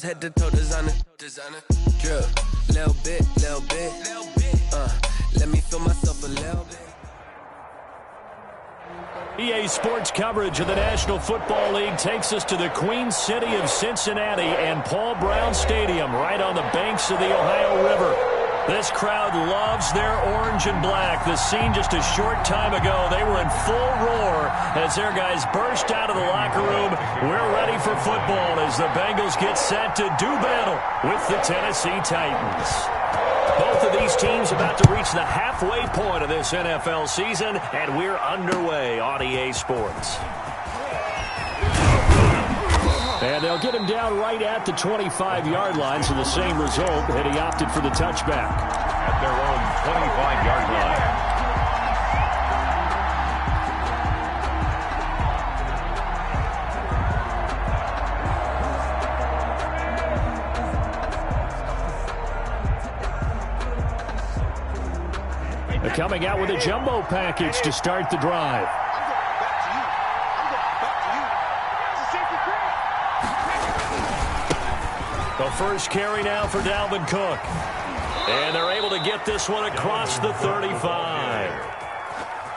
Head to toe designer, drip, little bit, let me feel myself a little bit. EA Sports coverage of the National Football League takes us to the Queen City of Cincinnati and Paul Brown Stadium right on the banks of the Ohio River. This crowd loves their orange and black. The scene just a short time ago, they were in full roar as their guys burst out of the locker room. We're ready for football as the Bengals get set to do battle with the Tennessee Titans. Both of these teams about to reach the halfway point of this NFL season, and we're underway on EA Sports. And they'll get him down right at the 25-yard line, so the same result, and he opted for the touchback. At their own 25-yard line. They're coming out with a jumbo package to start the drive. The first carry now for Dalvin Cook. And they're able to get this one across the 35.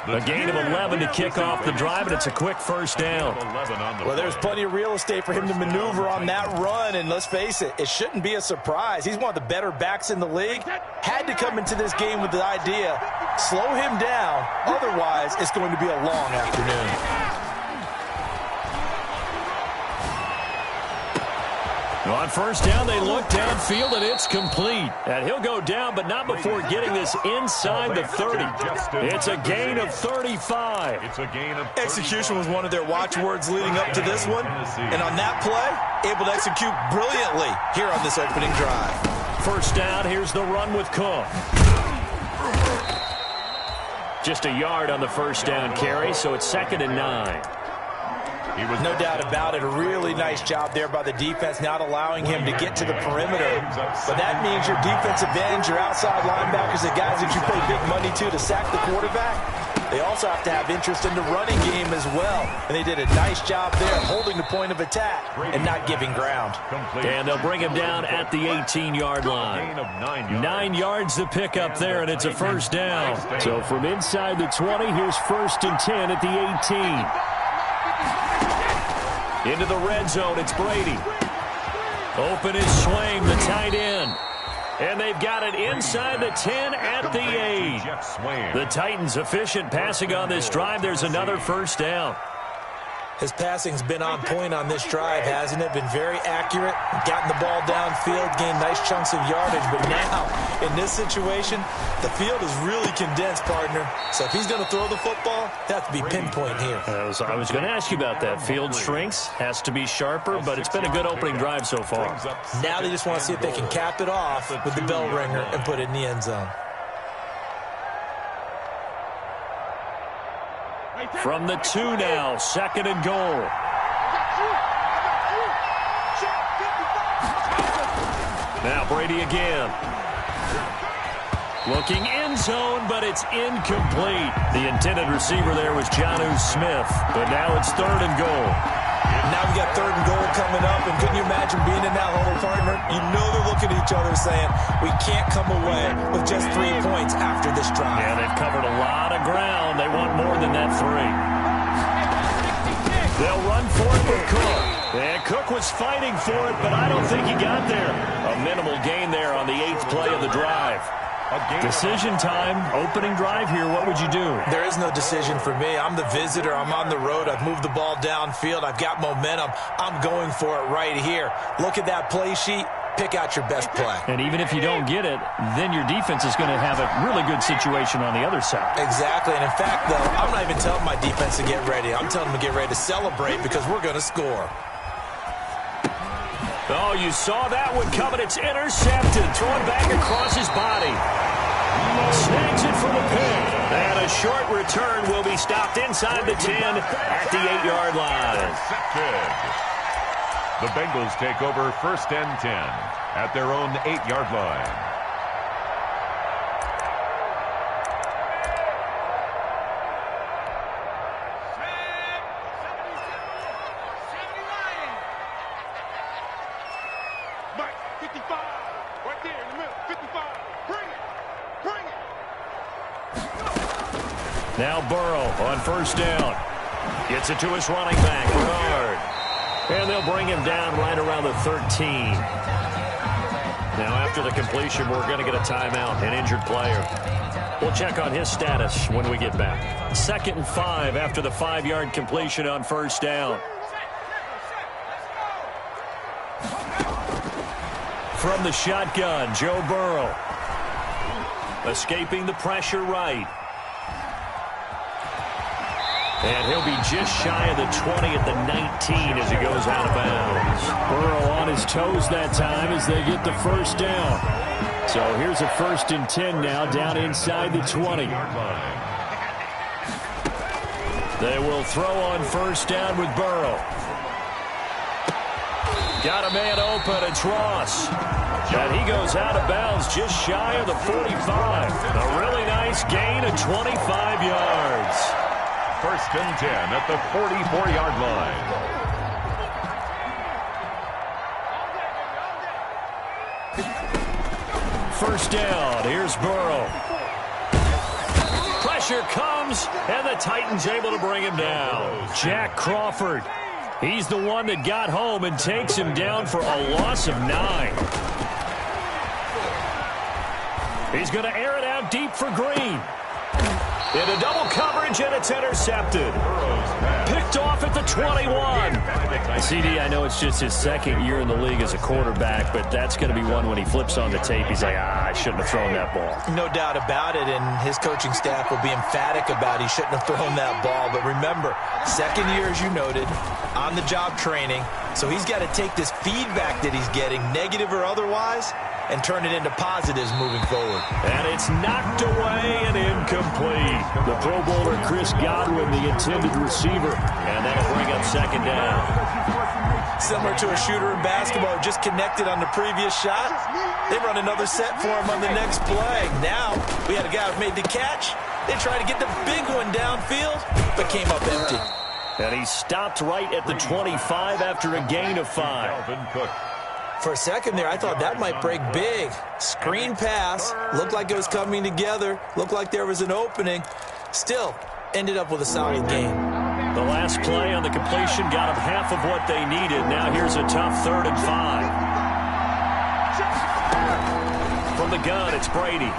A gain of 11 to kick off the drive, and it's a quick first down. Well, there's plenty of real estate for him to maneuver on that run, and let's face it, it shouldn't be a surprise. He's one of the better backs in the league. Had to come into this game with the idea, slow him down, otherwise it's going to be a long afternoon. On first down, they look downfield, and it's complete. And he'll go down, but not before getting this inside the 30. It's a gain of 35. Execution was one of their watchwords leading up to this one. And on that play, able to execute brilliantly here on this opening drive. First down, here's the run with Cook. Just a yard on the first down carry, so it's 2nd and 9. No doubt about it. A really nice job there by the defense, not allowing him to get to the perimeter. But that means your defensive ends, your outside linebackers, the guys that you pay big money to sack the quarterback, they also have to have interest in the running game as well. And they did a nice job there holding the point of attack and not giving ground. And they'll bring him down at the 18-yard line. 9 yards to pick up there, and it's a first down. So from inside the 20, here's 1st and 10 at the 18. Into the red zone, it's Brady. Open his swing, the tight end. And they've got it inside the 10 at the 8. The Titans efficient passing on this drive. There's another first down. His passing's been on point on this drive, hasn't it? Been very accurate, gotten the ball downfield, gained nice chunks of yardage. But now, in this situation, the field is really condensed, partner. So if he's going to throw the football, that has to be pinpoint here. I was going to ask you about that. Field shrinks, has to be sharper, but it's been a good opening drive so far. Now they just want to see if they can cap it off with the bell ringer and put it in the end zone. From the 2 now, 2nd and goal. Now Brady again. Looking end zone, but it's incomplete. The intended receiver there was Jonnu Smith, but now it's 3rd and goal. Now we got 3rd and goal coming up, and couldn't you imagine being in that huddle, partner? You know they're looking at each other saying, we can't come away with just 3 points after this drive. Yeah, they've covered a lot of ground. They want more than that 3. They'll run for it with Cook. And Cook was fighting for it, but I don't think he got there. A minimal gain there on the 8th play of the drive. Decision time, opening drive here. What would you do? There is no decision for me. I'm the visitor. I'm on the road. I've moved the ball downfield. I've got momentum. I'm going for it right here. Look at that play sheet. Pick out your best play. And even if you don't get it, then your defense is going to have a really good situation on the other side. Exactly. And in fact, though, I'm not even telling my defense to get ready. I'm telling them to get ready to celebrate because we're going to score. Oh, you saw that one coming. It's intercepted. Throwing back across his body. Snags it for the pick. And a short return will be stopped inside the 10 at the 8-yard line. The Bengals take over 1st and 10 at their own 8-yard line. Now Burrow on first down. Gets it to his running back, Bernard. And they'll bring him down right around the 13. Now, after the completion, we're going to get a timeout, an injured player. We'll check on his status when we get back. 2nd and 5 after the 5-yard completion on first down. From the shotgun, Joe Burrow. Escaping the pressure right. And he'll be just shy of the 20 at the 19 as he goes out of bounds. Burrow on his toes that time as they get the first down. So here's a 1st and 10 now down inside the 20. They will throw on first down with Burrow. Got a man open. It's Ross. And he goes out of bounds just shy of the 45. A really nice gain of 25 yards. 1st and 10 at the 44-yard line. First down. Here's Burrow. Pressure comes, and the Titans able to bring him down. Jack Crawford. He's the one that got home and takes him down for a loss of 9. He's going to air it out deep for Green. Into double coverage, and it's intercepted. Picked off at the 21. CD, I know it's just his 2nd year in the league as a quarterback, but that's going to be one when he flips on the tape. He's like, I shouldn't have thrown that ball. No doubt about it, and his coaching staff will be emphatic about he shouldn't have thrown that ball. But remember, 2nd year, as you noted, on-the-job training, so he's got to take this feedback that he's getting, negative or otherwise, and turn it into positives moving forward. And it's knocked away and incomplete. The Pro Bowler Chris Godwin, the intended receiver. And that'll bring up 2nd down. Similar to a shooter in basketball who just connected on the previous shot. They run another set for him on the next play. Now, we had a guy who made the catch. They tried to get the big one downfield, but came up empty. And he stopped right at the 25 after a gain of 5. For a second there, I thought that might break big. Screen pass. Looked like it was coming together. Looked like there was an opening. Still, ended up with a solid gain. The last play on the completion got them half of what they needed. Now here's a tough 3rd and 5. From the gun, it's Brady.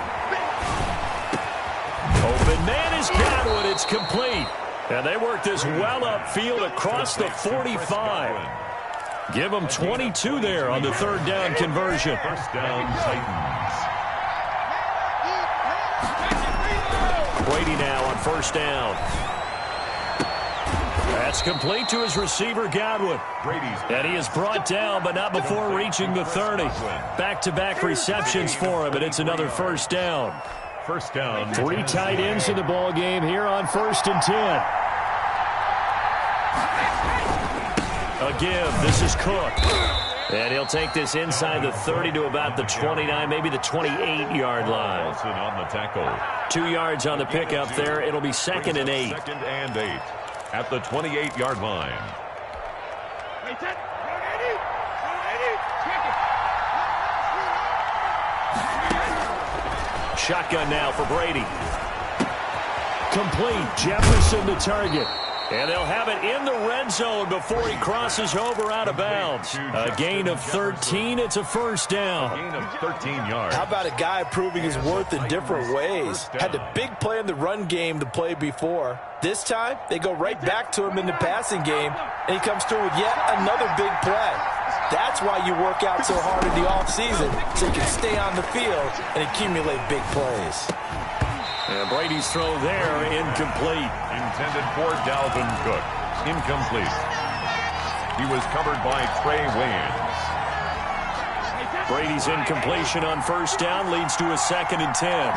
Open man is Godwin. It's complete. And they work this well upfield across the 45. Give them 22 there on the 3rd down conversion. 1st down, Titans. Brady now on 1st down. That's complete to his receiver, Godwin. And he is brought down, but not before reaching the 30. Back-to-back receptions for him, and it's another 1st down. 1st down. 3 tight ends in the ball game here on 1st and 10. A give. This is Cook. And he'll take this inside the 30 to about the 29, maybe the 28-yard line. Wilson on the tackle. 2 yards on the pickup there. It'll be 2nd and 8. 2nd and 8 at the 28-yard line. Shotgun now for Brady. Complete. Jefferson the target. And they'll have it in the red zone before he crosses over out of bounds. A gain of 13. It's a 1st down. Gain of 13 yards. How about a guy proving his worth in different ways? Had a big play in the run game to play before. This time, they go right back to him in the passing game, and he comes through with yet another big play. That's why you work out so hard in the offseason, so you can stay on the field and accumulate big plays. And Brady's throw there, incomplete. Intended for Dalvin Cook. Incomplete. He was covered by Trey Waynes. Brady's incompletion on 1st down leads to a 2nd and 10.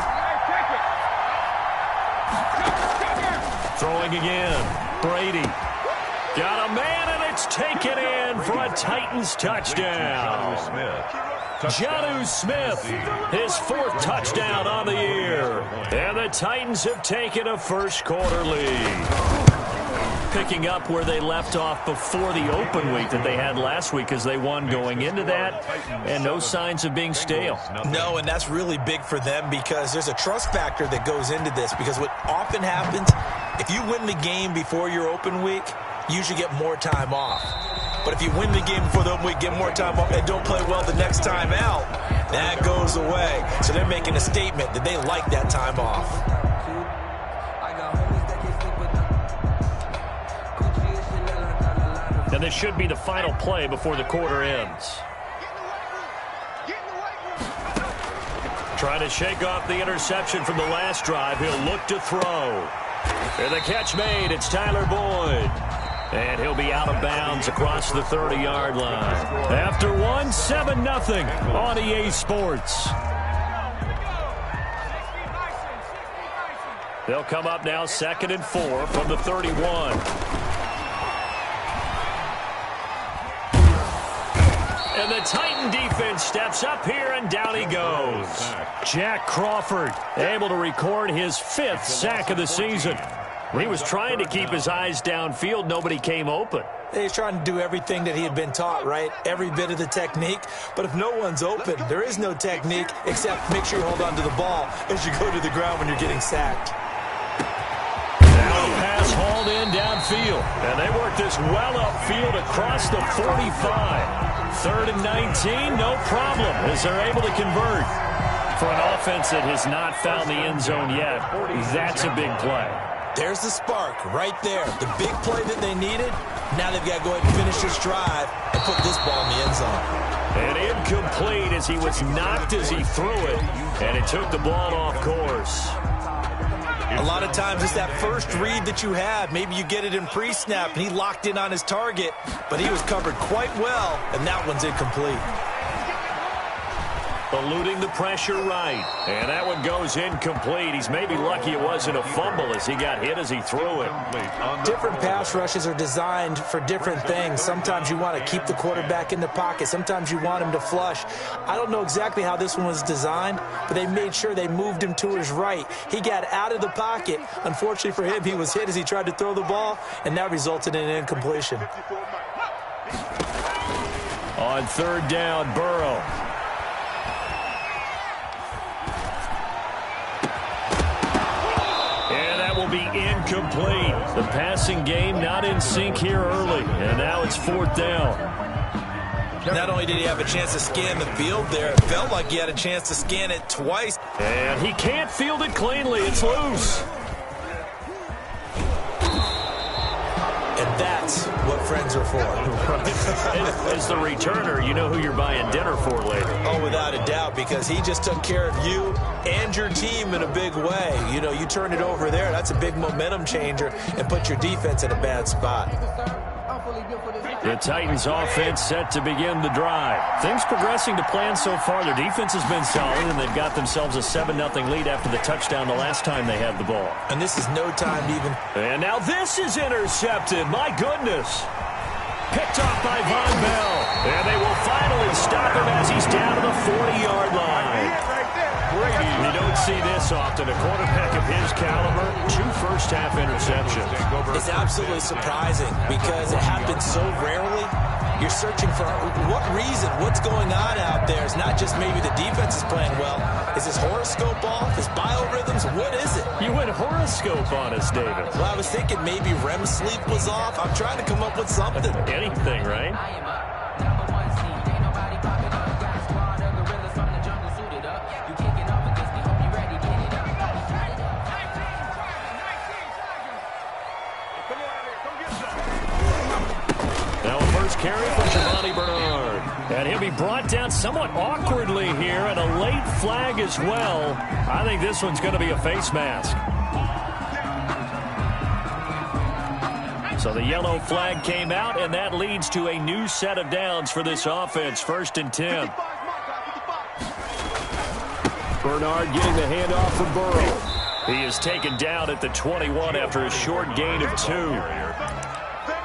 Throwing again. Brady. Got a man, and it's taken in for a Titans touchdown. Jonnu Smith, his 4th touchdown on the year. And the Titans have taken a 1st quarter lead. picking up where they left off before the open week that they had last week as they won going into that, and no signs of being stale. No, and that's really big for them because there's a trust factor that goes into this, because what often happens, if you win the game before your open week, you usually get more time off. But if you win the game before the open week, get more time off, and don't play well the next time out, that goes away. So they're making a statement that they like that time off. And this should be the final play before the quarter ends. Trying to shake off the interception from the last drive. He'll look to throw. And the catch made. It's Tyler Boyd. And he'll be out of bounds across the 30-yard line. After one, 7-0 on EA Sports. They'll come up now 2nd and 4 from the 31. And the Titan defense steps up here, and down he goes. Jack Crawford able to record his 5th sack of the season. He was trying to keep his eyes downfield. Nobody came open. He's trying to do everything that he had been taught, right? Every bit of the technique. But if no one's open, there is no technique except make sure you hold on to the ball as you go to the ground when you're getting sacked. Now a pass hauled in downfield. And they work this well upfield across the 45. 3rd and 19, no problem, as they're able to convert. For an offense that has not found the end zone yet, that's a big play. There's the spark right there. The big play that they needed. Now they've got to go ahead and finish this drive and put this ball in the end zone. And incomplete as he was knocked as he threw it, and it took the ball off course. A lot of times it's that first read that you have. Maybe you get it in pre-snap, and he locked in on his target, but he was covered quite well, and that one's incomplete. Eluding the pressure right. And that one goes incomplete. He's maybe lucky it wasn't a fumble as he got hit as he threw it. Different pass rushes are designed for different things. Sometimes you want to keep the quarterback in the pocket. Sometimes you want him to flush. I don't know exactly how this one was designed, but they made sure they moved him to his right. He got out of the pocket. Unfortunately for him, he was hit as he tried to throw the ball, and that resulted in an incompletion. On 3rd down, Burrow. Will be incomplete. The passing game not in sync here early, and now it's 4th down. Not only did he have a chance to scan the field there, it felt like he had a chance to scan it twice. And he can't field it cleanly. It's loose. And that's what friends are for. As the returner, you know who you're buying dinner for later. Oh, without a doubt, because he just took care of you and your team in a big way. You know, you turn it over there, that's a big momentum changer, and put your defense in a bad spot. The Titans offense set to begin the drive. Things progressing to plan so far. Their defense has been solid, and they've got themselves a 7-0 lead after the touchdown the last time they had the ball. And this is no time to even... And now this is intercepted. My goodness. Picked off by Von Bell. And they will finally stop him as he's down to the 40-yard line. You don't see this often. A quarterback of his caliber, 2 first-half interceptions. It's absolutely surprising because it happens so rarely. You're searching for what reason, what's going on out there. It's not just maybe the defense is playing well. Is his horoscope off? His biorhythms? What is it? You went horoscope on us, David. Well, I was thinking maybe REM sleep was off. I'm trying to come up with something. Anything, right? Carry from Giovanni Bernard. And he'll be brought down somewhat awkwardly here, and a late flag as well. I think this one's going to be a face mask. So the yellow flag came out, and that leads to a new set of downs for this offense. 1st and 10. Bernard getting the handoff from Burrow. He is taken down at the 21 after a short gain of 2.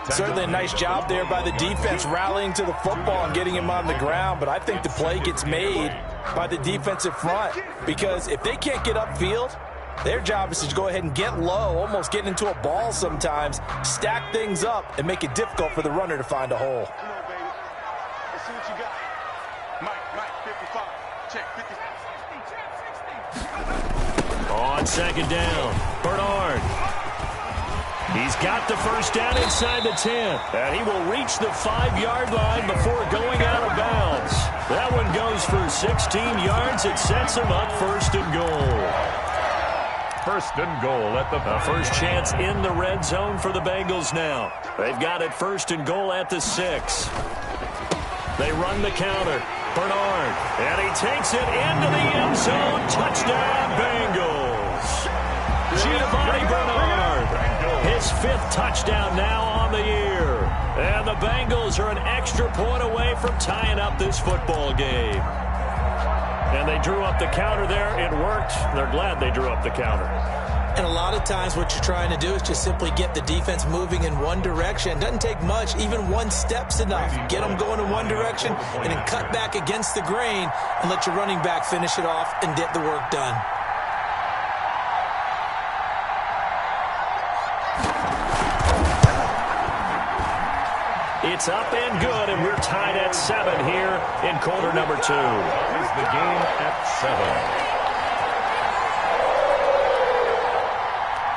Certainly a nice job there by the defense rallying to the football and getting him on the ground, but I think the play gets made by the defensive front because if they can't get upfield, Their job is to go ahead and get low, almost get into a ball sometimes, stack things up, and make it difficult for the runner to find a hole. Come on, baby. Let's see what you got. Mike, 55. Check, 50. On second down, Bernard. He's got the first down inside the 10. And he will reach the 5-yard line before going out of bounds. That one goes for 16 yards. It sets him up first and goal. First and goal at the first chance in the red zone for the Bengals now. They've got it first and goal at the 6. They run the counter. Bernard. And he takes it into the end zone. Touchdown, Bengals. Giovanni Bernard. His 5th touchdown now on the year. And the Bengals are an extra point away from tying up this football game. And they drew up the counter there. It worked. They're glad they drew up the counter. And a lot of times what you're trying to do is just simply get the defense moving in one direction. It doesn't take much. Even one step's enough. Get them going in one direction and then cut back against the grain and let your running back finish it off and get the work done. It's up and good, and we're tied at 7 here in quarter number 2. Is the game at 7.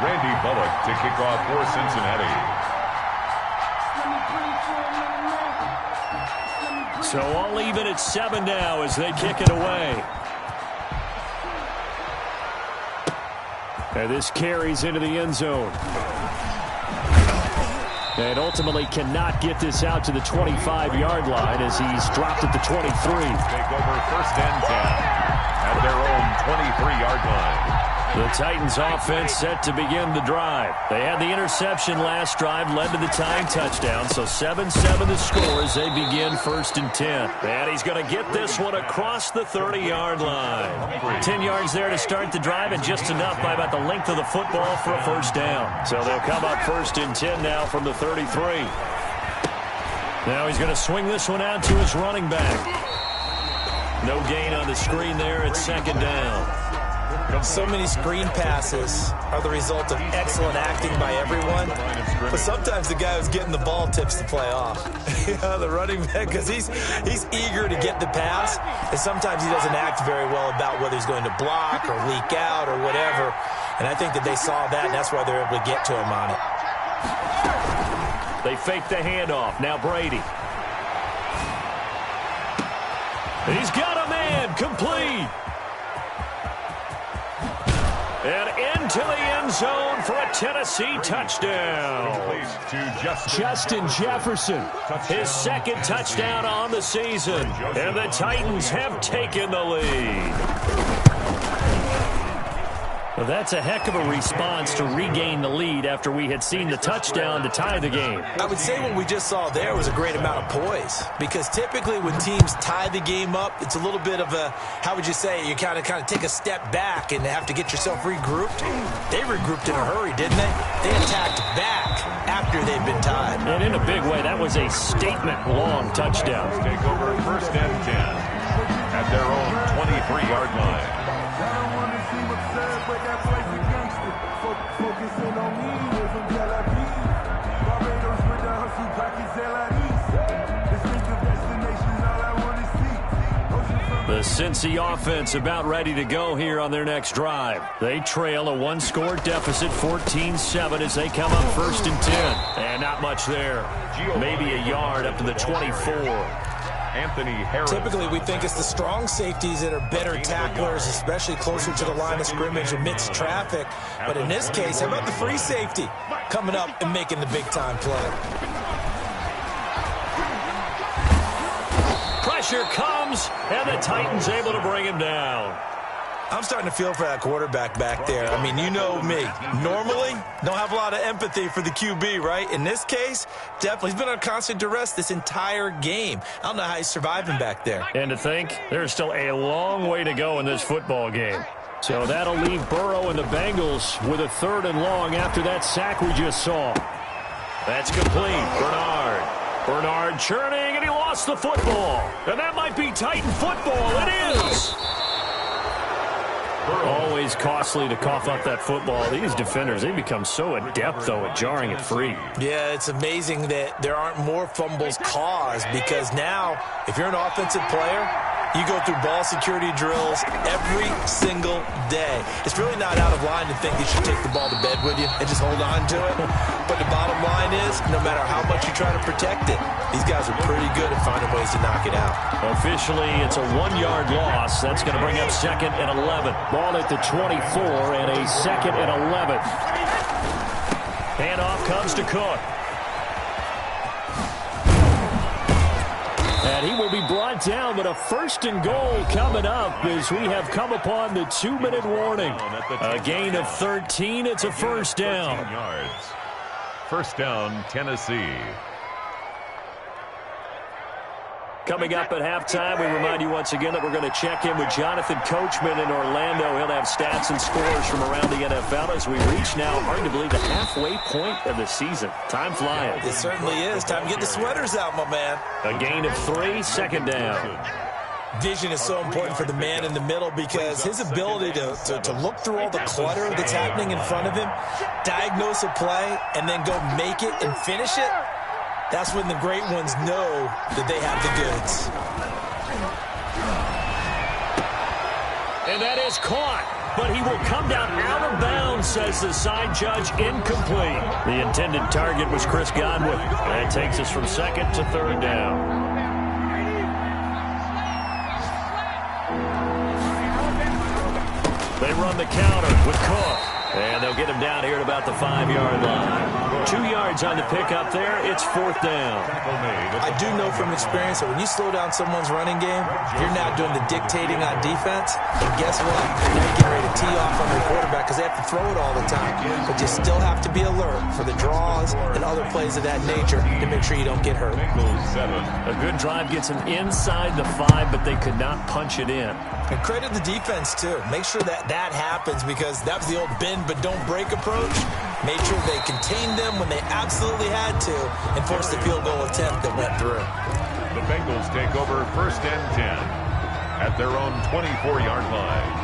Randy Bullock to kick off for Cincinnati. So all even at 7 now as they kick it away. And this carries into the end zone. And ultimately cannot get this out to the 25-yard line as he's dropped at the 23. Take over first and 10 at their own 23-yard line. The Titans offense set to begin the drive. They had the interception last drive, led to the tying touchdown. So 7-7 the score as they begin first and 10. And he's going to get this one across the 30-yard line. 10 yards there to start the drive and just enough by about the length of the football for a first down. So they'll come up first and 10 now from the 33. Now he's going to swing this one out to his running back. No gain on the screen there at second down. So many screen passes are the result of excellent acting by everyone, but sometimes the guy who's getting the ball tips the play off. The running back, because he's eager to get the pass, and sometimes he doesn't act very well about whether he's going to block or leak out or whatever. And I think that they saw that, and that's why they're able to get to him on it. They fake the handoff. Now Brady. He's got a man complete. And into the end zone for a Tennessee touchdown. Justin Jefferson, his 2nd touchdown on the season. And the Titans have taken the lead. Well, that's a heck of a response to regain the lead after we had seen the touchdown to tie the game. I would say what we just saw there was a great amount of poise, because typically when teams tie the game up, it's a little bit of a, how would you say, you kind of take a step back and have to get yourself regrouped. They regrouped in a hurry, didn't they? They attacked back after they'd been tied. And in a big way, that was a statement-long touchdown. Take over first and 10 at their own 23-yard line. The Cincy offense about ready to go here on their next drive. They trail a 1-score deficit, 14-7, as they come up first and 10. And not much there. Maybe a yard up to the 24. Anthony Harris. Typically, we think it's the strong safeties that are better tacklers, especially closer to the line of scrimmage amidst traffic. But in this case, how about the free safety coming up and making the big-time play? Pressure comes, and the Titans able to bring him down. I'm starting to feel for that quarterback back there. I mean, you know me. Normally, don't have a lot of empathy for the QB, right? In this case, definitely. He's been on constant duress this entire game. I don't know how he's surviving back there. And to think, there's still a long way to go in this football game. So that'll leave Burrow and the Bengals with a 3rd and long after that sack we just saw. That's complete. Bernard churning, and he lost the football. And that might be Titan football. It is. Always costly to cough up that football. These defenders, they become so adept, though, at jarring it free. Yeah, it's amazing that there aren't more fumbles caused because now, if you're an offensive player, you go through ball security drills every single day. It's really not out of line to think you should take the ball to bed with you and just hold on to it. But the bottom line is, no matter how much you try to protect it, these guys are pretty good at finding ways to knock it out. Officially, it's a 1-yard loss. That's going to bring up 2nd and 11. Ball at the 24 and a 2nd and 11. Handoff comes to Cook. And he will be brought down, but a 1st and goal coming up as we have come upon the 2-minute warning. A gain of 13. It's a 1st down. 13 yards. 1st down, Tennessee. Coming up at halftime, we remind you once again that we're going to check in with Jonathan Coachman in Orlando. He'll have stats and scores from around the NFL as we reach now, hard to believe, the halfway point of the season. Time flying. It certainly is. Time to get the sweaters out, my man. A gain of 3, 2nd down. Vision is so important for the man in the middle because his ability to look through all the clutter that's happening in front of him, diagnose a play, and then go make it and finish it, that's when the great ones know that they have the goods. And that is caught, but he will come down out of bounds, says the side judge, incomplete. The intended target was Chris Godwin. That takes us from 2nd to 3rd down. They run the counter with Cook. And they'll get him down here at about the 5-yard line. 2 yards on the pickup there. It's 4th down. I do know from experience that when you slow down someone's running game, you're now doing the dictating on defense. And guess what? You're now getting ready to tee off on their quarterback because they have to throw it all the time. But you still have to be alert for the draws and other plays of that nature to make sure you don't get hurt. A good drive gets them inside the 5, but they could not punch it in. And credit the defense, too. Make sure that happens because that was the old bend but don't break approach. Made sure they contained them when they absolutely had to and forced the field goal attempt that went through. The Bengals take over 1st and 10 at their own 24-yard line.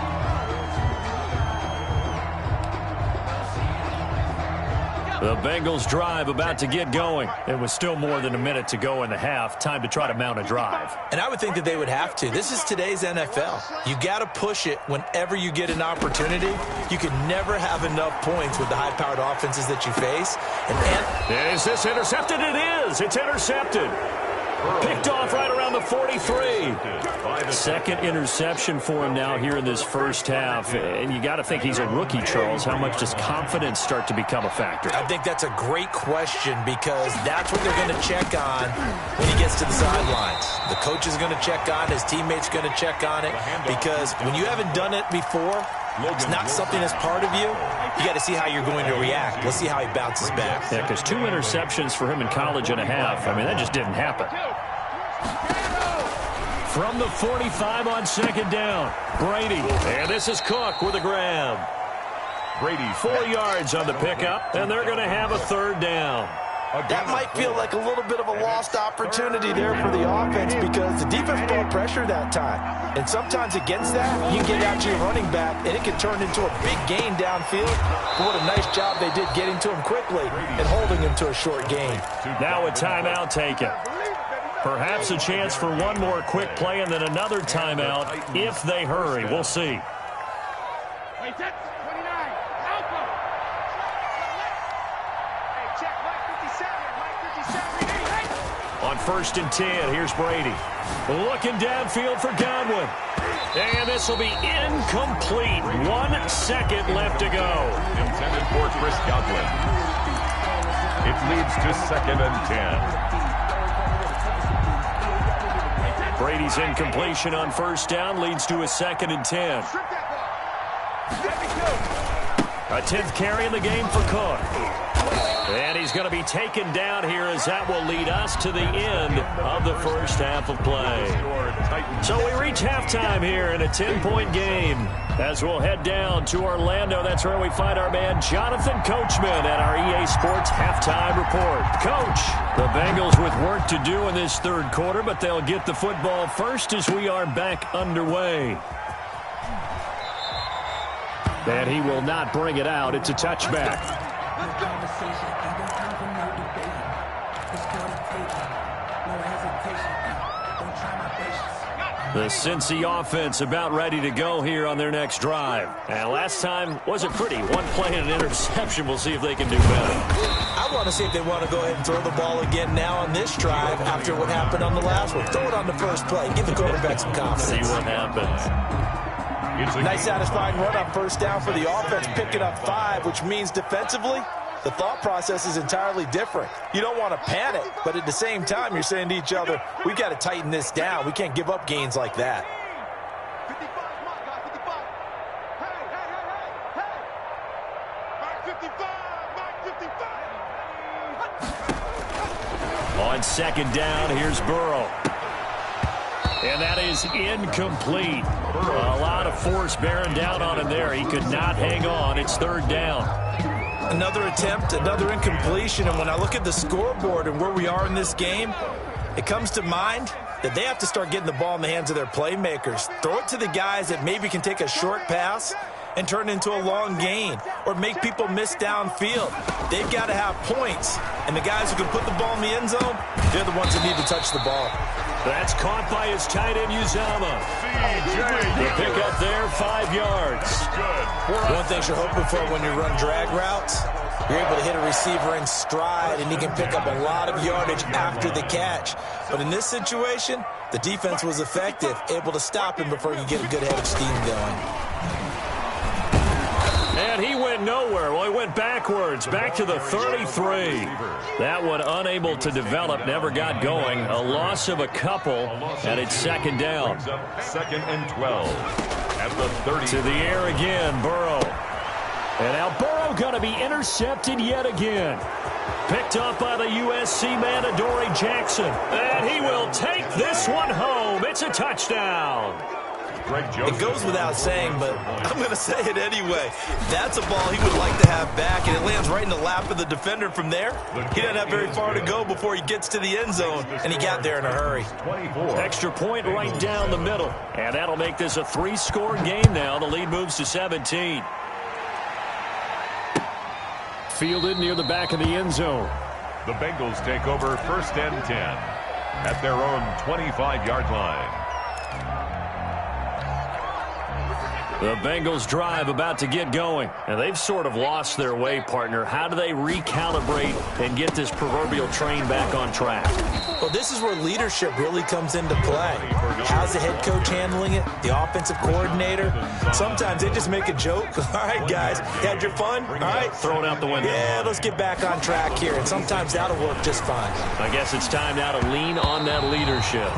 The Bengals drive about to get going. It was still more than a minute to go in the half. Time to try to mount a drive. And I would think that they would have to. This is today's NFL. You got to push it whenever you get an opportunity. You can never have enough points with the high-powered offenses that you face. And is this intercepted? It is. It's intercepted. Picked off right around the 43. 2nd interception for him now here in this 1st half. And you got to think he's a rookie, Charles. How much does confidence start to become a factor? I think that's a great question because that's what they're going to check on when he gets to the sidelines. The coach is going to check on, his teammates going to check on it because when you haven't done it before, it's not something that's part of you. You got to see how you're going to react. Let's see how he bounces back. Yeah, because 2 interceptions for him in college and a half. I mean, that just didn't happen. From the 45 on 2nd down, Brady. And this is Cook with a grab. Brady 4 yards on the pickup, and they're going to have a 3rd down. That might feel like a little bit of a lost opportunity there for the offense because the defense brought pressure that time. And sometimes against that, you can get out to your running back, and it can turn into a big gain downfield. But what a nice job they did getting to him quickly and holding him to a short gain. Now a timeout taken. Perhaps a chance for one more quick play and then another timeout if they hurry. We'll see. On 1st and 10, here's Brady. Looking downfield for Godwin. And this will be incomplete. 1 second left to go. intended for Chris Godwin. It leads to 2nd and 10. Brady's incompletion on 1st down leads to a 2nd and 10. A 10th carry in the game for Cook. And he's going to be taken down here as that will lead us to the end of the 1st half of play. So we reach halftime here in a 10-point game. As we'll head down to Orlando, that's where we find our man Jonathan Coachman at our EA Sports Halftime Report. Coach, the Bengals with work to do in this 3rd quarter, but they'll get the football first as we are back underway. And he will not bring it out. It's a touchback. The Cincy offense about ready to go here on their next drive. And last time wasn't pretty. One play and an interception. We'll see if they can do better. I want to see if they want to go ahead and throw the ball again now on this drive after what happened on the last one. Throw it on the first play. Give the quarterback some confidence. See what happens. Nice satisfying run on first down for the offense, picking up 5, which means defensively, the thought process is entirely different. You don't want to panic, but at the same time, you're saying to each other, we've got to tighten this down. We can't give up gains like that. 55. On second down, here's Burrow. And that is incomplete. A lot of force bearing down on him there. He could not hang on. It's third down. Another attempt, another incompletion, and when I look at the scoreboard and where we are in this game, it comes to mind that they have to start getting the ball in the hands of their playmakers. Throw it to the guys that maybe can take a short pass and turn it into a long gain or make people miss downfield. They've got to have points, and the guys who can put the ball in the end zone, they're the ones that need to touch the ball. That's caught by his tight end, Uzama. The pickup there, 5 yards. One thing you're hoping for when you run drag routes, you're able to hit a receiver in stride, and he can pick up a lot of yardage after the catch. But in this situation, the defense was effective, able to stop him before he could get a good head of steam going. And he went nowhere. Well, he went backwards, back to the 33. That one unable to develop, never got going. A loss of a couple, and it's second down. Second and 12 at the 30. To the air again, Burrow. And now Burrow going to be intercepted yet again. Picked up by the USC man, Adoree Jackson. And he will take this one home. It's a touchdown. It goes without saying, but I'm going to say it anyway. That's a ball he would like to have back, and it lands right in the lap of the defender from there. He doesn't have very far to go before he gets to the end zone, and he got there in a hurry. Extra point right down the middle, and that'll make this a 3-score game now. The lead moves to 17. Fielded near the back of the end zone. The Bengals take over first and 10 at their own 25-yard line. The Bengals drive about to get going, and they've sort of lost their way, partner. How do they recalibrate and get this proverbial train back on track? Well, this is where leadership really comes into play. How's the head coach handling it? The offensive coordinator? Sometimes they just make a joke. All right, guys, you had your fun? All right. Throw it out the window. Yeah, let's get back on track here, and sometimes that'll work just fine. I guess it's time now to lean on that leadership.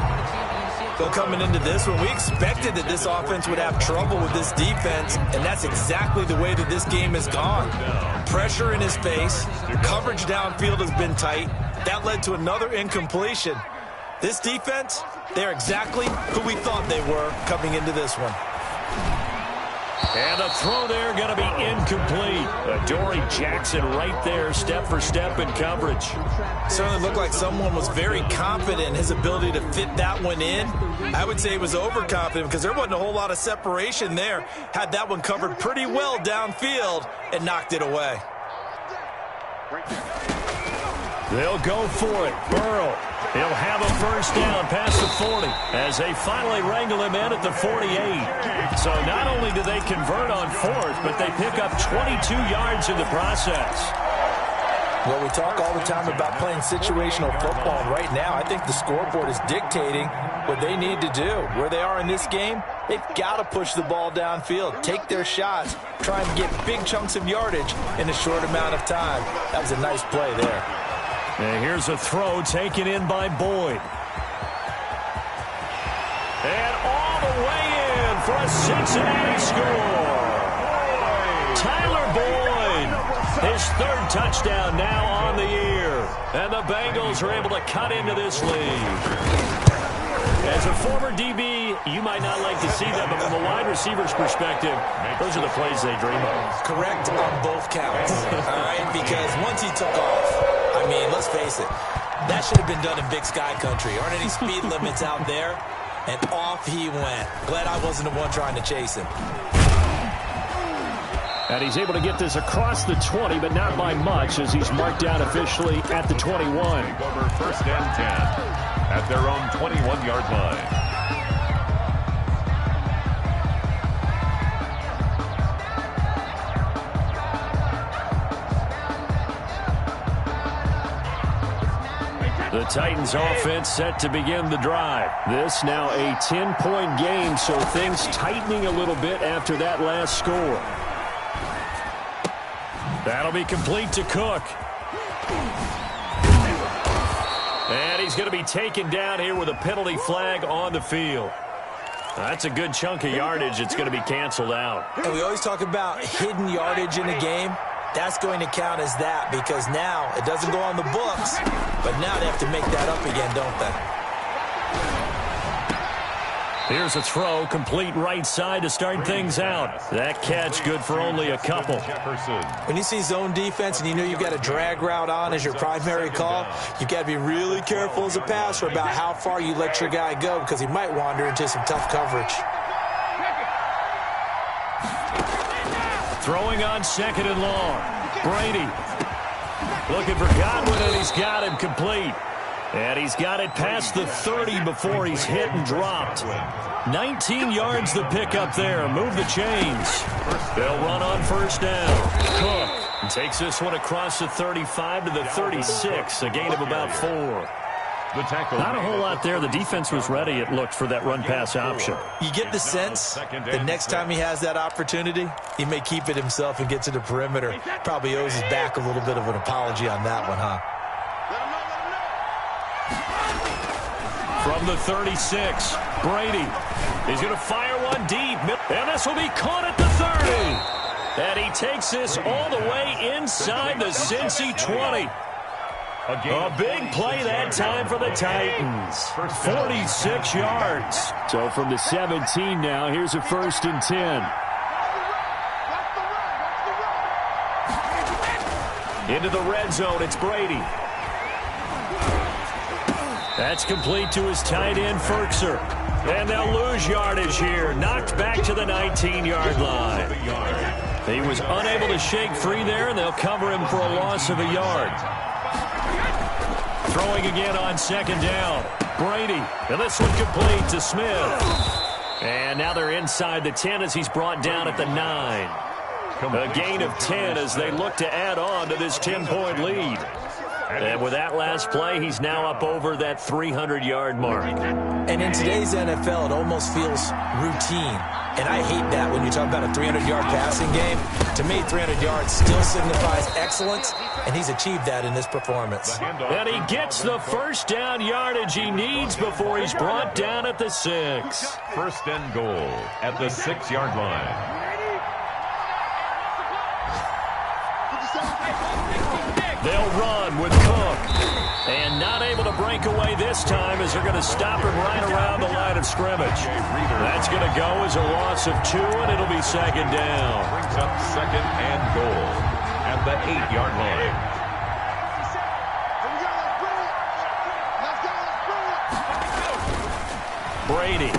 So coming into this one, we expected that this offense would have trouble with this defense, and that's exactly the way that this game has gone. Pressure in his face, coverage downfield has been tight. That led to another incompletion. This defense, they're exactly who we thought they were coming into this one. And the throw there going to be incomplete. Adoree Jackson right there, step for step in coverage. Certainly looked like someone was very confident in his ability to fit that one in. I would say he was overconfident because there wasn't a whole lot of separation there. Had that one covered pretty well downfield and knocked it away. They'll go for it. Burrow. He'll have a first down past the 40 as they finally wrangle him in at the 48. So not only do they convert on fourth, but they pick up 22 yards in the process. Well, we talk all the time about playing situational football, and right now I think the scoreboard is dictating what they need to do. Where they are in this game, they've got to push the ball downfield, take their shots, try and get big chunks of yardage in a short amount of time. That was a nice play there. And here's a throw taken in by Boyd. And all the way in for a Cincinnati score. Tyler Boyd, his third touchdown now on the year. And the Bengals are able to cut into this lead. As a former DB, you might not like to see that, but from a wide receiver's perspective, those are the plays they dream of. Correct on both counts, all right? Because once he took off, I mean, let's face it, that should have been done in Big Sky Country. Aren't any speed limits out there? And off he went. Glad I wasn't the one trying to chase him. And he's able to get this across the 20, but not by much, as he's marked down officially at the 21. Over first and 10 at their own 21-yard line. The Titans offense set to begin the drive. This now a 10-point game, so things tightening a little bit after that last score. That'll be complete to Cook. And he's going to be taken down here with a penalty flag on the field. That's a good chunk of yardage. It's going to be canceled out. And we always talk about hidden yardage in a game. That's going to count as that, because now it doesn't go on the books, but now they have to make that up again, don't they? Here's a throw, complete right side to start things out. That catch good for only a couple. When you see zone defense and you know you've got a drag route on as your primary call, you've got to be really careful as a passer about how far you let your guy go, because he might wander into some tough coverage. Throwing on second and long. Brady looking for Godwin, and he's got him complete. And he's got it past the 30 before he's hit and dropped. 19 yards the pickup there. Move the chains. They'll run on first down. Cook takes this one across the 35 to the 36. A gain of about 4. Not a whole lot there. The defense was ready, it looked, for that run-pass option. You get the sense that next time he has that opportunity, he may keep it himself and get to the perimeter. Probably owes his back a little bit of an apology on that one, huh? From the 36, Brady. He's going to fire one deep. And this will be caught at the 30. And he takes this all the way inside the Cincy 20. A big play that time for the Titans. 46 yards. So from the 17 now, here's a 1st and 10. Into the red zone, it's Brady. That's complete to his tight end, Ferkser. And they'll lose yardage here. Knocked back to the 19-yard line. He was unable to shake free there, and they'll cover him for a loss of a yard. Throwing again on second down. Brady. And this one complete to Smith. And now they're inside the 10 as he's brought down at the 9. A gain of 10 as they look to add on to this 10-point lead. And with that last play, he's now up over that 300-yard mark. And in today's NFL, it almost feels routine. And I hate that when you talk about a 300-yard passing game. To me, 300 yards still signifies excellence, and he's achieved that in this performance. And he gets the first down yardage he needs before he's brought down at the 6. First and goal at the 6-yard line. They'll run with Cook. And not able to break away this time as they're going to stop him right around the line of scrimmage. That's going to go as a loss of 2, and it'll be second down. Brings up second and goal at the 8-yard line. Brady.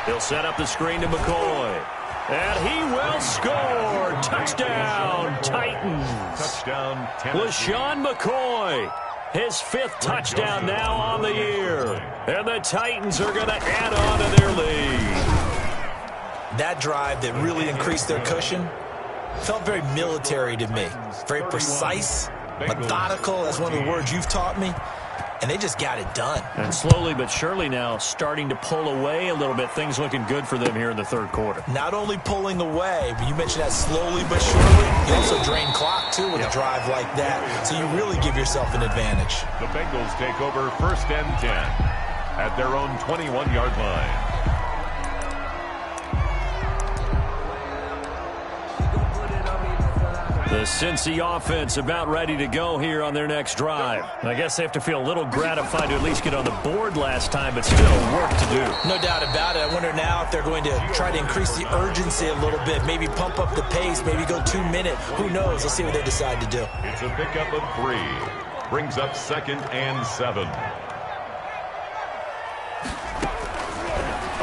He'll set up the screen to McCoy. And he will score. Touchdown, Titans. Touchdown, LaShawn McCoy. His 5th touchdown now on the year. And the Titans are going to add on to their lead. That drive that really increased their cushion felt very military to me. Very precise, methodical. That's one of the words you've taught me. And they just got it done. And slowly but surely now starting to pull away a little bit. Things looking good for them here in the 3rd quarter. Not only pulling away, but you mentioned that slowly but surely. You also drain clock, too, with a drive like that. So you really give yourself an advantage. The Bengals take over first and 10 at their own 21-yard line. The Cincy offense about ready to go here on their next drive. I guess they have to feel a little gratified to at least get on the board last time, but still work to do. No doubt about it. I wonder now if they're going to try to increase the urgency a little bit, maybe pump up the pace, maybe go 2-minute. Who knows? Let's see what they decide to do. It's a pickup of 3. Brings up second and 7.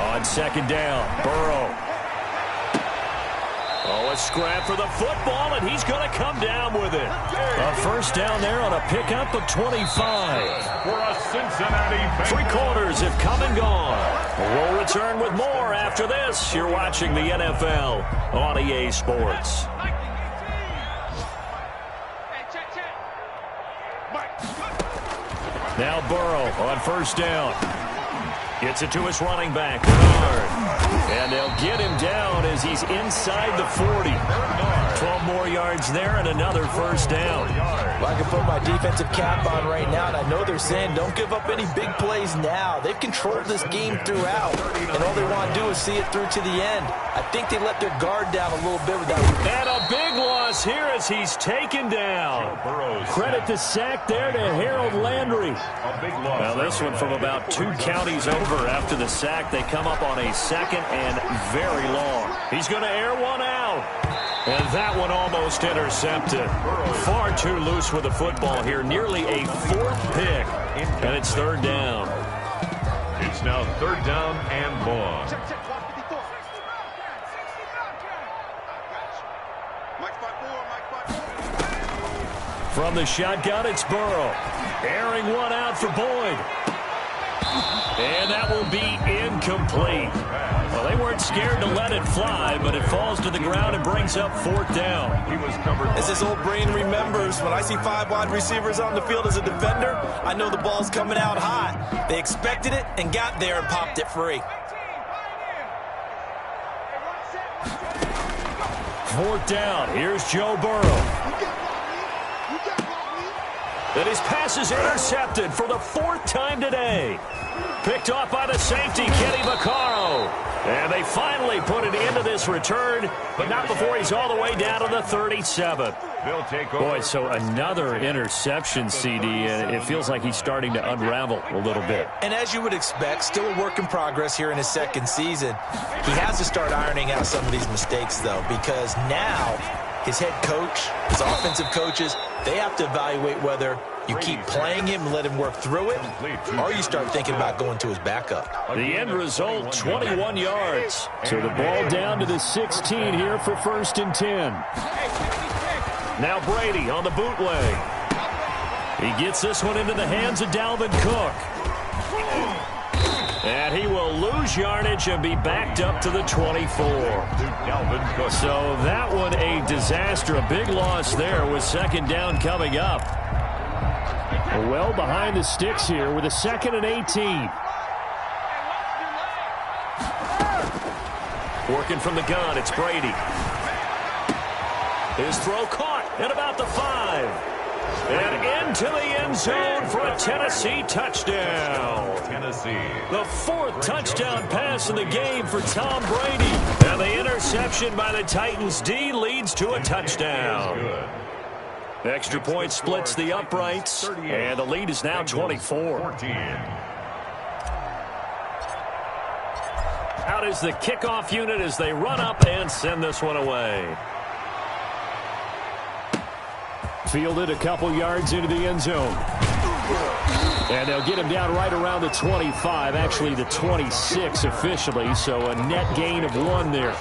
On second down, Burrow. Oh, a scrap for the football, and he's going to come down with it. A first down there on a pickup of 25. For a Cincinnati Bengals. 3 quarters have come and gone. We'll return with more after this. You're watching the NFL on EA Sports. Now Burrow on first down. Gets it to his running back, Bernard. And they'll get him down as he's inside the 40. 12 more yards there and another first down. Well, I can put my defensive cap on right now, and I know they're saying don't give up any big plays now. They've controlled this game throughout, and all they want to do is see it through to the end. I think they let their guard down a little bit with that. And a big loss here as he's taken down. Credit the sack there to Harold Landry. Now this one from about 2 counties over after the sack. They come up on a second and very long. He's going to air one out. And that one almost intercepted. Far too loose with the football here. Nearly a 4th pick. And it's 3rd down. It's now 3rd down and long. From the shotgun, it's Burrow. Airing one out for Boyd. And that will be incomplete. Well, they weren't scared to let it fly, but it falls to the ground and brings up 4th down. He was covered. As his old brain remembers, when I see 5 wide receivers on the field as a defender, I know the ball's coming out hot. They expected it and got there and popped it free. 4th down. Here's Joe Burrow. And his pass is intercepted for the 4th time today. Picked off by the safety, Kenny Vaccaro. And they finally put an end to this return, but not before he's all the way down to the 37. They'll take over. Boy, so another interception, CD, and it feels like he's starting to unravel a little bit. And as you would expect, still a work in progress here in his 2nd season. He has to start ironing out some of these mistakes, though, because now his head coach, his offensive coaches, they have to evaluate whether you keep playing him and let him work through it, or you start thinking about going to his backup. The end result, 21 yards. So the ball down to the 16 here for 1st and 10. Now Brady on the bootleg. He gets this one into the hands of Dalvin Cook. And he will lose yardage and be backed up to the 24. So that one a disaster. A big loss there with 2nd down coming up. Well behind the sticks here with a 2nd and 18. Working from the gun, it's Brady. His throw caught at about the 5. And into the end zone for a Tennessee touchdown. The 4th touchdown pass in the game for Tom Brady. And the interception by the Titans D leads to a touchdown. Extra point splits the uprights, and the lead is now 24. Out is the kickoff unit as they run up and send this one away. Fielded a couple yards into the end zone. And they'll get him down right around the 25, actually the 26 officially, so a net gain of 1 there.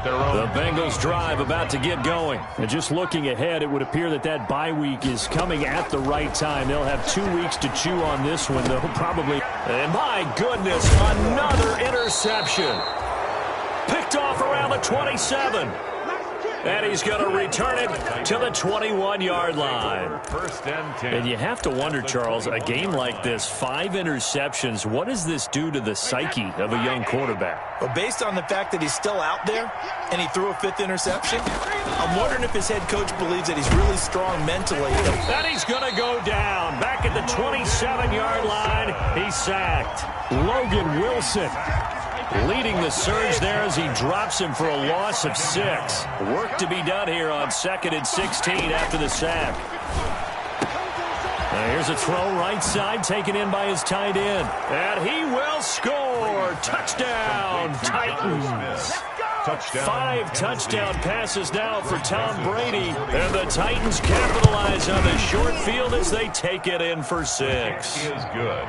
The Bengals drive about to get going. And just looking ahead, it would appear that that bye week is coming at the right time. They'll have 2 weeks to chew on this one, though, probably. And my goodness, another interception. Picked off around the 27. And he's going to return it to the 21-yard line. 1st and 10. And you have to wonder, Charles, a game like this, 5 interceptions, what does this do to the psyche of a young quarterback? Well, based on the fact that he's still out there and he threw a 5th interception, I'm wondering if his head coach believes that he's really strong mentally. And he's going to go down. Back at the 27-yard line, he's sacked. Logan Wilson leading the surge there as he drops him for a loss of 6. Work to be done here on 2nd and 16 after the sack. Now here's a throw right side taken in by his tight end. And he will score. Touchdown, Titans. 5 touchdown passes now for Tom Brady. And the Titans capitalize on the short field as they take it in for 6. He is good.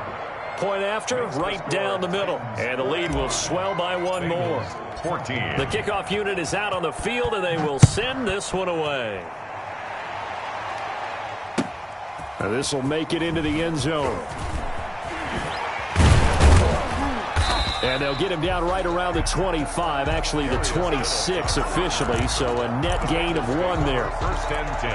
Point after, right down the middle. And the lead will swell by one more. 14. The kickoff unit is out on the field, and they will send this one away. Now this will make it into the end zone. And they'll get him down right around the 25, actually the 26 officially, so a net gain of 1 there. First and 10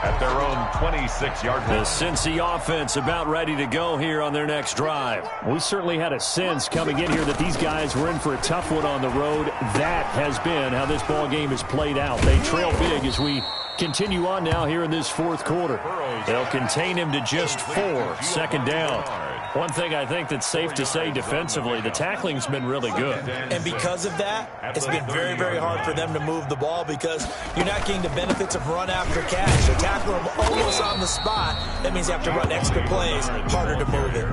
at their own 26-yard line. The Cincy offense about ready to go here on their next drive. We certainly had a sense coming in here that these guys were in for a tough one on the road. That has been how this ball game has played out. They trail big as we continue on now here in this fourth quarter. They'll contain him to just 4, second down. One thing I think that's safe to say defensively, the tackling's been really good. And because of that, it's been very, very hard for them to move the ball because you're not getting the benefits of run after catch. They tackle them almost on the spot. That means you have to run extra plays, harder to move it.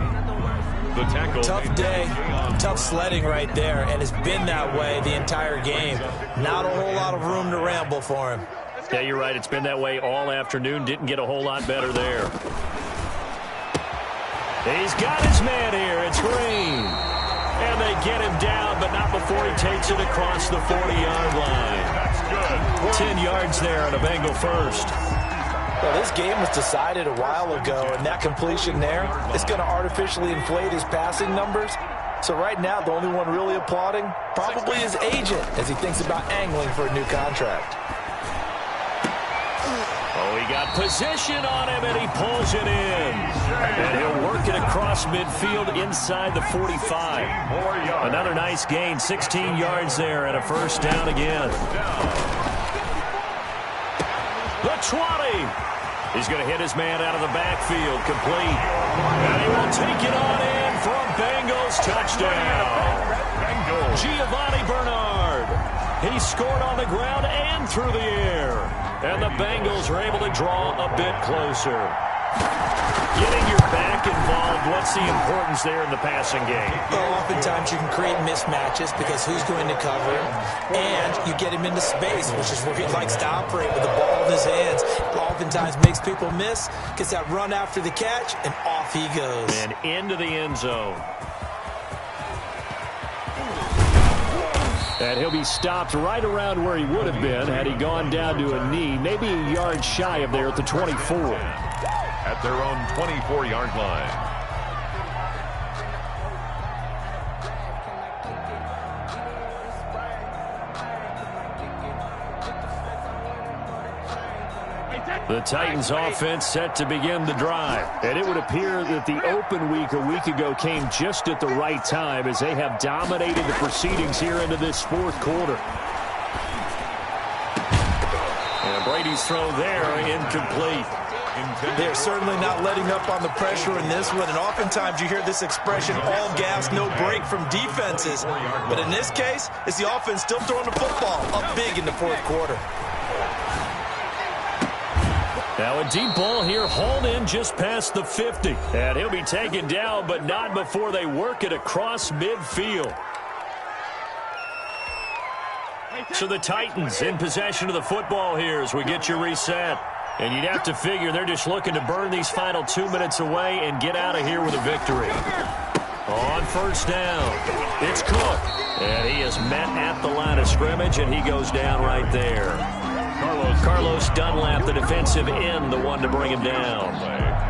The tackle. Tough day, tough sledding right there, and it's been that way the entire game. Not a whole lot of room to ramble for him. Yeah, you're right. It's been that way all afternoon. Didn't get a whole lot better there. He's got his man here. It's Green. And they get him down, but not before he takes it across the 40-yard line. That's good. 10 yards there on a Bengal first. Well, this game was decided a while ago, and that completion there is going to artificially inflate his passing numbers. So right now, the only one really applauding probably his agent as he thinks about angling for a new contract. Oh, he got position on him, and he pulls it in. And he'll work it across midfield inside the 45. Another nice gain, 16 yards there, and a first down again. The 20. He's going to hit his man out of the backfield, complete. And he will take it on in for a Bengals touchdown. Giovanni Bernard. He scored on the ground and through the air. And the Bengals are able to draw a bit closer. Getting your back involved, what's the importance there in the passing game? Well, oftentimes you can create mismatches because who's going to cover him, and you get him into space, which is where he likes to operate with the ball in his hands. Oftentimes makes people miss, gets that run after the catch, and off he goes. And into the end zone. And he'll be stopped right around where he would have been had he gone down to a knee, maybe a yard shy of there at the 24. At their own 24-yard line. The Titans offense set to begin the drive. And it would appear that the open week a week ago came just at the right time as they have dominated the proceedings here into this fourth quarter. And Brady's throw there, incomplete. They're certainly not letting up on the pressure in this one, and oftentimes you hear this expression, all gas, no break from defenses. But in this case, it's the offense still throwing the football up big in the fourth quarter. Now a deep ball here, hauled in just past the 50. And he'll be taken down, but not before they work it across midfield. So the Titans in possession of the football here as we get you reset. And you'd have to figure they're just looking to burn these final 2 minutes away and get out of here with a victory. On first down, it's Cook. And he is met at the line of scrimmage, and he goes down right there. Carlos Dunlap, the defensive end, the one to bring him down.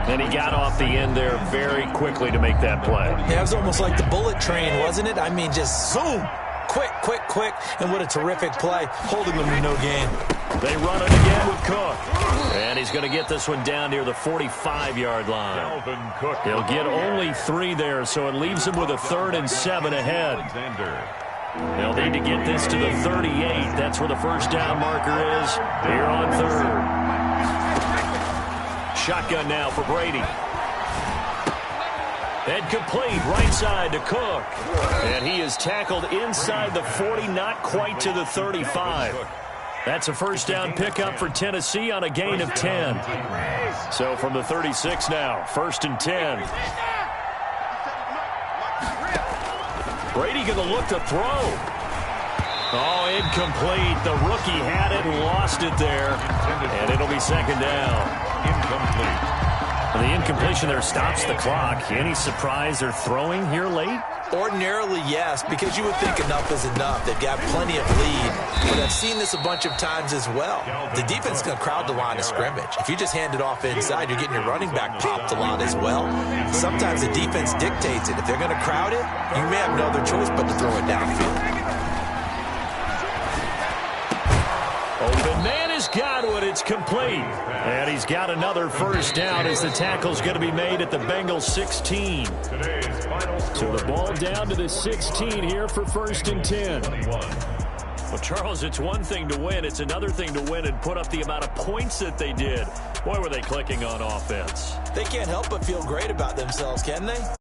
And he got off the end there very quickly to make that play. Yeah, it was almost like the bullet train, wasn't it? I mean, just zoom. Quick, quick, quick. And what a terrific play, holding them to no gain. They run it again with Cook. And he's going to get this one down near the 45-yard line. He'll get only 3 there, so it leaves him with a 3rd and 7 ahead. They'll need to get this to the 38. That's where the first down marker is here on 3rd. Shotgun now for Brady. And complete right side to Cook. And he is tackled inside the 40, not quite to the 35. That's a first down pickup for Tennessee on a gain of 10. So from the 36 now, 1st and 10. Brady going to look to throw. Oh, incomplete. The rookie had it and lost it there. And it'll be 2nd down. Incomplete. The incompletion there stops the clock. Any surprise they're throwing here late? Ordinarily, yes, because you would think enough is enough. They've got plenty of lead, but I've seen this a bunch of times as well. The defense is going to crowd the line of scrimmage. If you just hand it off inside, you're getting your running back popped a lot as well. Sometimes the defense dictates it. If they're going to crowd it, you may have no other choice but to throw it downfield. Open man has got it. It's complete. And he's got another first down as the tackle's going to be made at the Bengals 16. So the ball down to the 16 here for 1st and 10. Well, Charles, it's one thing to win. It's another thing to win and put up the amount of points that they did. Boy, were they clicking on offense. They can't help but feel great about themselves, can they?